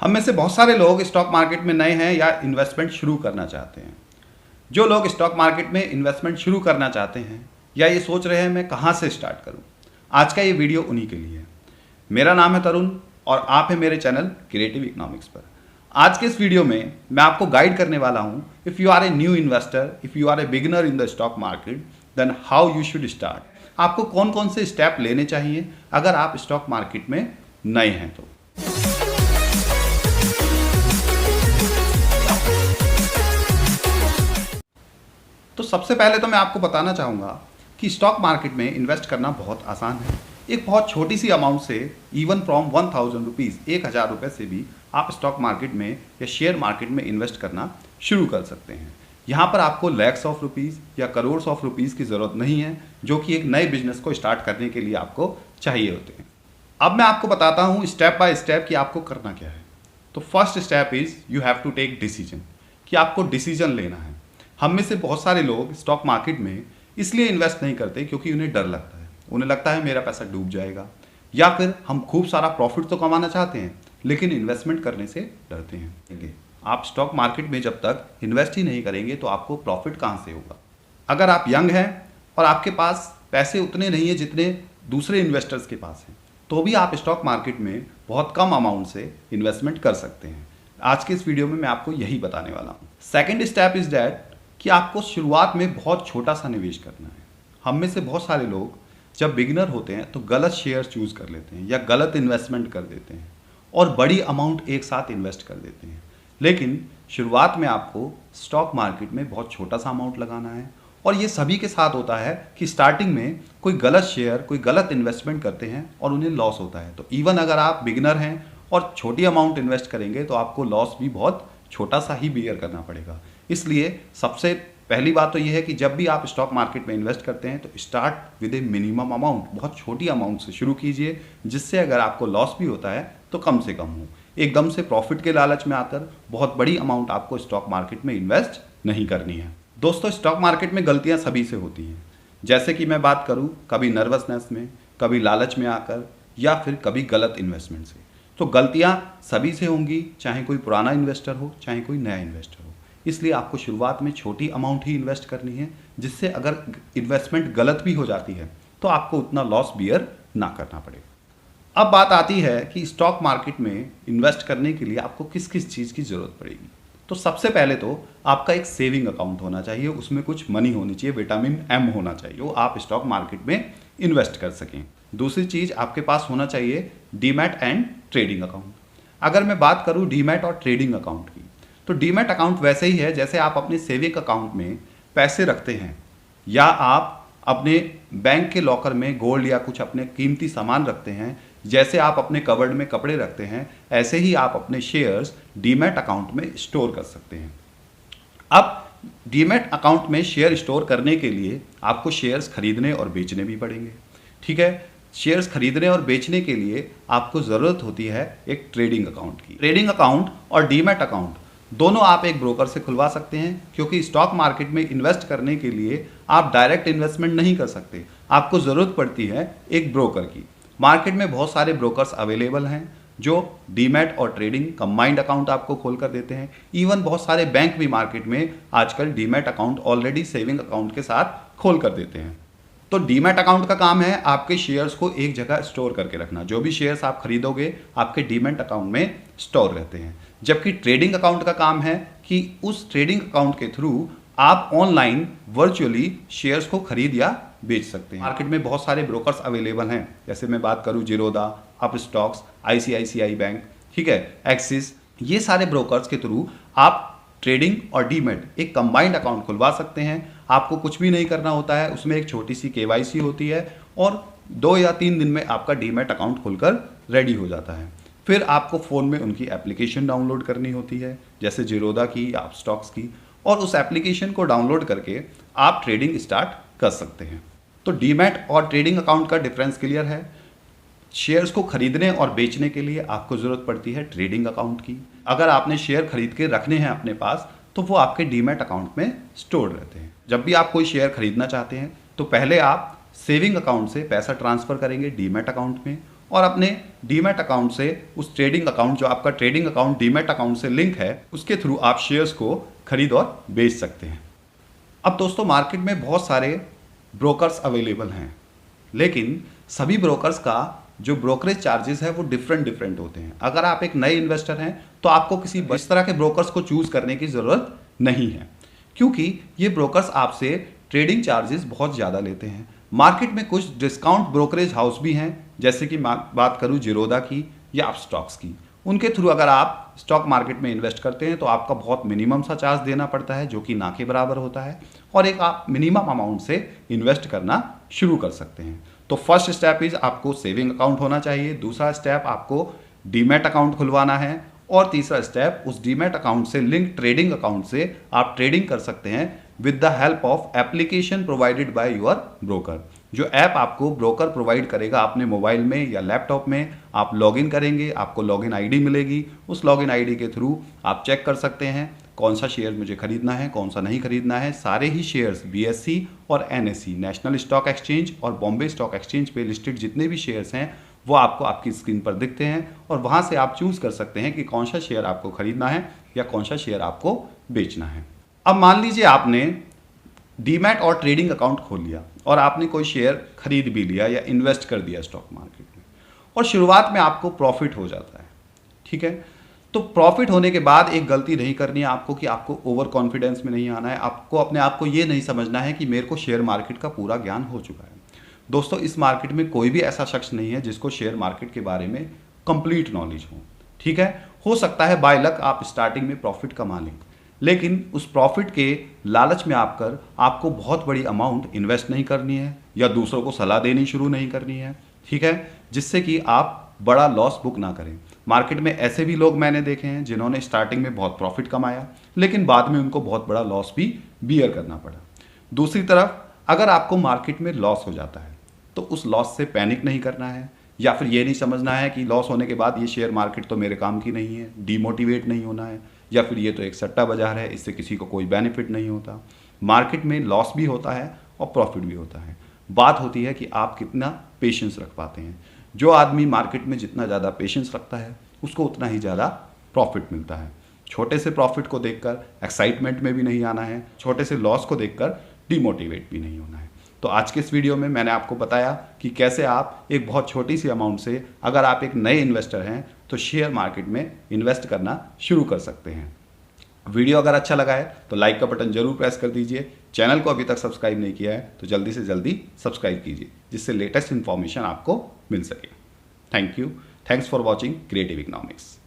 हम में से बहुत सारे लोग स्टॉक मार्केट में नए हैं या इन्वेस्टमेंट शुरू करना चाहते हैं। जो लोग स्टॉक मार्केट में इन्वेस्टमेंट शुरू करना चाहते हैं या ये सोच रहे हैं मैं कहाँ से स्टार्ट करूँ, आज का ये वीडियो उन्हीं के लिए है। मेरा नाम है तरुण और आप हैं मेरे चैनल क्रिएटिव इकोनॉमिक्स पर। आज के इस वीडियो में मैं आपको गाइड करने वाला हूँ, if you are a new investor, if you are a beginner in the stock market, then how you should start. आपको कौन कौन से स्टेप लेने चाहिए अगर आप स्टॉक मार्केट में नए हैं तो। सबसे पहले तो मैं आपको बताना चाहूँगा कि स्टॉक मार्केट में इन्वेस्ट करना बहुत आसान है। एक बहुत छोटी सी अमाउंट से, इवन फ्रॉम 1000 रुपीज़, 1000 रुपये से भी आप स्टॉक मार्केट में या शेयर मार्केट में इन्वेस्ट करना शुरू कर सकते हैं। यहाँ पर आपको लैक्स ऑफ रुपीज़ या करोड़ ऑफ रुपीज़ की ज़रूरत नहीं है, जो कि एक नए बिजनेस को स्टार्ट करने के लिए आपको चाहिए होते हैं। अब मैं आपको बताता हूँ स्टेप बाय स्टेप कि आपको करना क्या है। तो first step is you have to take decision, कि आपको डिसीजन लेना है। हम में से बहुत सारे लोग स्टॉक मार्केट में इसलिए इन्वेस्ट नहीं करते क्योंकि उन्हें डर लगता है। उन्हें लगता है मेरा पैसा डूब जाएगा, या फिर हम खूब सारा प्रॉफिट तो कमाना चाहते हैं लेकिन इन्वेस्टमेंट करने से डरते हैं। आप स्टॉक मार्केट में जब तक इन्वेस्ट ही नहीं करेंगे तो आपको प्रॉफिट कहाँ से होगा। अगर आप यंग हैं और आपके पास पैसे उतने नहीं हैं जितने दूसरे इन्वेस्टर्स के पास हैं, तो भी आप स्टॉक मार्केट में बहुत कम अमाउंट से इन्वेस्टमेंट कर सकते हैं। आज के इस वीडियो में मैं आपको यही बताने वाला हूँ। सेकेंड स्टेप इज दैट कि आपको शुरुआत में बहुत छोटा सा निवेश करना है। हम में से बहुत सारे लोग जब बिगिनर होते हैं तो गलत शेयर चूज कर लेते हैं या गलत इन्वेस्टमेंट कर देते हैं और बड़ी अमाउंट एक साथ इन्वेस्ट कर देते हैं। लेकिन शुरुआत में आपको स्टॉक मार्केट में बहुत छोटा सा अमाउंट लगाना है, और ये सभी के साथ होता है कि स्टार्टिंग में कोई गलत शेयर, कोई गलत इन्वेस्टमेंट करते हैं और उन्हें लॉस होता है। तो इवन अगर आप बिगिनर हैं और छोटी अमाउंट इन्वेस्ट करेंगे तो आपको लॉस भी बहुत छोटा सा ही बियर करना पड़ेगा। इसलिए सबसे पहली बात तो यह है कि जब भी आप स्टॉक मार्केट में इन्वेस्ट करते हैं तो start with A minimum amount, बहुत छोटी अमाउंट से शुरू कीजिए, जिससे अगर आपको लॉस भी होता है तो कम से कम हो। एकदम से प्रॉफिट के लालच में आकर बहुत बड़ी अमाउंट आपको स्टॉक मार्केट में इन्वेस्ट नहीं करनी है। दोस्तों, स्टॉक मार्केट में गलतियां सभी से होती हैं। जैसे कि मैं बात करूं, कभी नर्वसनेस में, कभी लालच में आकर, या फिर कभी गलत इन्वेस्टमेंट से। तो गलतियां सभी से होंगी, चाहे कोई पुराना इन्वेस्टर हो चाहे कोई नया इन्वेस्टर हो। इसलिए आपको शुरुआत में छोटी अमाउंट ही इन्वेस्ट करनी है, जिससे अगर इन्वेस्टमेंट गलत भी हो जाती है तो आपको उतना लॉस बियर ना करना पड़े। अब बात आती है कि स्टॉक मार्केट में इन्वेस्ट करने के लिए आपको किस किस चीज़ की ज़रूरत पड़ेगी। तो सबसे पहले तो आपका एक सेविंग अकाउंट होना चाहिए, उसमें कुछ मनी होनी चाहिए, विटामिन एम होना चाहिए, वो आप स्टॉक मार्केट में इन्वेस्ट कर सकें। दूसरी चीज़, आपके पास होना चाहिए डीमैट एंड ट्रेडिंग अकाउंट। अगर मैं बात करूँ डीमैट और ट्रेडिंग अकाउंट की, तो डीमैट अकाउंट वैसे ही है जैसे आप अपने सेविंग अकाउंट में पैसे रखते हैं, या आप अपने बैंक के लॉकर में गोल्ड या कुछ अपने कीमती सामान रखते हैं। जैसे आप अपने कबर्ड में कपड़े रखते हैं, ऐसे ही आप अपने शेयर्स डीमैट अकाउंट में स्टोर कर सकते हैं। अब डीमैट अकाउंट में शेयर स्टोर करने के लिए आपको शेयर्स खरीदने और बेचने भी पड़ेंगे। ठीक है, शेयर्स खरीदने और बेचने के लिए आपको ज़रूरत होती है एक ट्रेडिंग अकाउंट की। ट्रेडिंग अकाउंट और डीमैट अकाउंट दोनों आप एक ब्रोकर से खुलवा सकते हैं, क्योंकि स्टॉक मार्केट में इन्वेस्ट करने के लिए आप डायरेक्ट इन्वेस्टमेंट नहीं कर सकते, आपको ज़रूरत पड़ती है एक ब्रोकर की। मार्केट में बहुत सारे ब्रोकर्स अवेलेबल हैं जो डीमैट और ट्रेडिंग कंबाइंड अकाउंट आपको खोल कर देते हैं। इवन बहुत सारे बैंक भी मार्केट में आजकल demat account already saving account के साथ खोल कर देते हैं। तो डीमैट अकाउंट का काम है आपके शेयर्स को एक जगह स्टोर करके रखना। जो भी शेयर्स आप खरीदोगे आपके डीमैट अकाउंट में स्टोर रहते हैं। जबकि ट्रेडिंग अकाउंट का काम है कि उस ट्रेडिंग अकाउंट के थ्रू आप ऑनलाइन वर्चुअली शेयर्स को खरीद या बेच सकते हैं। मार्केट में बहुत सारे ब्रोकर्स अवेलेबल हैं, जैसे मैं बात करूं जिरोदा, अपस्टॉक्स, आईसीआईसीआई बैंक, ठीक है, एक्सिस। ये सारे ब्रोकर्स के थ्रू आप ट्रेडिंग और डीमैट एक कंबाइंड अकाउंट खुलवा सकते हैं। आपको कुछ भी नहीं करना होता है, उसमें एक छोटी सी केवाईसी होती है और 2 या 3 दिन में आपका डीमैट अकाउंट खुलकर रेडी हो जाता है। फिर आपको फ़ोन में उनकी एप्लीकेशन डाउनलोड करनी होती है, जैसे जिरोदा की या अपस्टॉक्स की, और उस एप्लीकेशन को डाउनलोड करके आप ट्रेडिंग स्टार्ट कर सकते हैं। तो डीमैट और ट्रेडिंग अकाउंट का डिफरेंस क्लियर है। शेयर्स को खरीदने और बेचने के लिए आपको ज़रूरत पड़ती है ट्रेडिंग अकाउंट की। अगर आपने शेयर खरीद के रखने हैं अपने पास तो वो आपके डीमैट अकाउंट में स्टोर रहते हैं। जब भी आप कोई शेयर खरीदना चाहते हैं तो पहले आप सेविंग अकाउंट से पैसा ट्रांसफ़र करेंगे डीमैट अकाउंट में, और अपने डीमैट अकाउंट से उस ट्रेडिंग अकाउंट, जो आपका ट्रेडिंग अकाउंट डीमैट अकाउंट से लिंक है, उसके थ्रू आप शेयर्स को खरीद और बेच सकते हैं। अब दोस्तों मार्केट में बहुत सारे ब्रोकर्स अवेलेबल हैं, लेकिन सभी ब्रोकर्स का जो ब्रोकरेज चार्जेस है वो डिफरेंट होते हैं। अगर आप एक नए इन्वेस्टर हैं तो आपको किसी इस तरह के ब्रोकर्स को चूज करने की ज़रूरत नहीं है, क्योंकि ये ब्रोकर्स आपसे ट्रेडिंग चार्जेस बहुत ज़्यादा लेते हैं। मार्केट में कुछ डिस्काउंट ब्रोकरेज हाउस भी हैं, जैसे कि बात करूँ जिरोदा की या अपस्टॉक्स की। उनके थ्रू अगर आप स्टॉक मार्केट में इन्वेस्ट करते हैं तो आपका बहुत मिनिमम सा चार्ज देना पड़ता है, जो कि ना के बराबर होता है, और एक आप मिनिमम अमाउंट से इन्वेस्ट करना शुरू कर सकते हैं। तो फर्स्ट स्टेप इज आपको सेविंग अकाउंट होना चाहिए, दूसरा स्टेप आपको डीमैट अकाउंट खुलवाना है, और तीसरा स्टेप उस डीमैट अकाउंट से लिंक ट्रेडिंग अकाउंट से आप ट्रेडिंग कर सकते हैं with the help of application provided by your broker. जो ऐप आपको ब्रोकर प्रोवाइड करेगा अपने मोबाइल में या लैपटॉप में, आप लॉगिन करेंगे, आपको लॉगिन आईडी मिलेगी। उस लॉगिन आईडी के थ्रू आप चेक कर सकते हैं कौन सा शेयर मुझे खरीदना है, कौन सा नहीं खरीदना है। सारे ही शेयर्स BSE और NSE, नेशनल स्टॉक एक्सचेंज और बॉम्बे स्टॉक एक्सचेंज पे लिस्टेड जितने भी शेयर्स हैं वो आपको आपकी स्क्रीन पर दिखते हैं, और वहाँ से आप चूज़ कर सकते हैं कि कौन सा शेयर आपको खरीदना है या कौन सा शेयर आपको बेचना है। अब मान लीजिए आपने डीमैट और ट्रेडिंग अकाउंट खोल लिया और आपने कोई शेयर खरीद भी लिया या इन्वेस्ट कर दिया स्टॉक मार्केट में, और शुरुआत में आपको प्रॉफिट हो जाता है, ठीक है। तो प्रॉफिट होने के बाद एक गलती नहीं करनी है आपको कि आपको ओवर कॉन्फिडेंस में नहीं आना है। आपको अपने आप को ये नहीं समझना है कि मेरे को शेयर मार्केट का पूरा ज्ञान हो चुका है। दोस्तों इस मार्केट में कोई भी ऐसा शख्स नहीं है जिसको शेयर मार्केट के बारे में कंप्लीट नॉलेज हो, ठीक है। हो सकता है बाय लक आप स्टार्टिंग में प्रॉफिट कमा लें, लेकिन उस प्रॉफिट के लालच में आकर आपको बहुत बड़ी अमाउंट इन्वेस्ट नहीं करनी है या दूसरों को सलाह देनी शुरू नहीं करनी है, ठीक है, जिससे कि आप बड़ा लॉस बुक ना करें। मार्केट में ऐसे भी लोग मैंने देखे हैं जिन्होंने स्टार्टिंग में बहुत प्रॉफिट कमाया, लेकिन बाद में उनको बहुत बड़ा लॉस भी बियर करना पड़ा। दूसरी तरफ अगर आपको मार्केट में लॉस हो जाता है तो उस लॉस से पैनिक नहीं करना है, या फिर ये नहीं समझना है कि लॉस होने के बाद ये शेयर मार्केट तो मेरे काम की नहीं है, डीमोटिवेट नहीं होना है, या फिर ये तो एक सट्टा बाजार है, इससे किसी को कोई बेनिफिट नहीं होता। मार्केट में लॉस भी होता है और प्रॉफिट भी होता है। बात होती है कि आप कितना पेशेंस रख पाते हैं। जो आदमी मार्केट में जितना ज़्यादा पेशेंस रखता है उसको उतना ही ज़्यादा प्रॉफिट मिलता है। छोटे से प्रॉफिट को देखकर एक्साइटमेंट में भी नहीं आना है, छोटे से लॉस को देखकर डिमोटिवेट भी नहीं होना है। तो आज के इस वीडियो में मैंने आपको बताया कि कैसे आप एक बहुत छोटी सी अमाउंट से, अगर आप एक नए इन्वेस्टर हैं, तो शेयर मार्केट में इन्वेस्ट करना शुरू कर सकते हैं। वीडियो अगर अच्छा लगा है तो लाइक का बटन जरूर प्रेस कर दीजिए। चैनल को अभी तक सब्सक्राइब नहीं किया है तो जल्दी से जल्दी सब्सक्राइब कीजिए, जिससे लेटेस्ट इन्फॉर्मेशन आपको मिल सके। Thank you. Thanks for watching creative economics.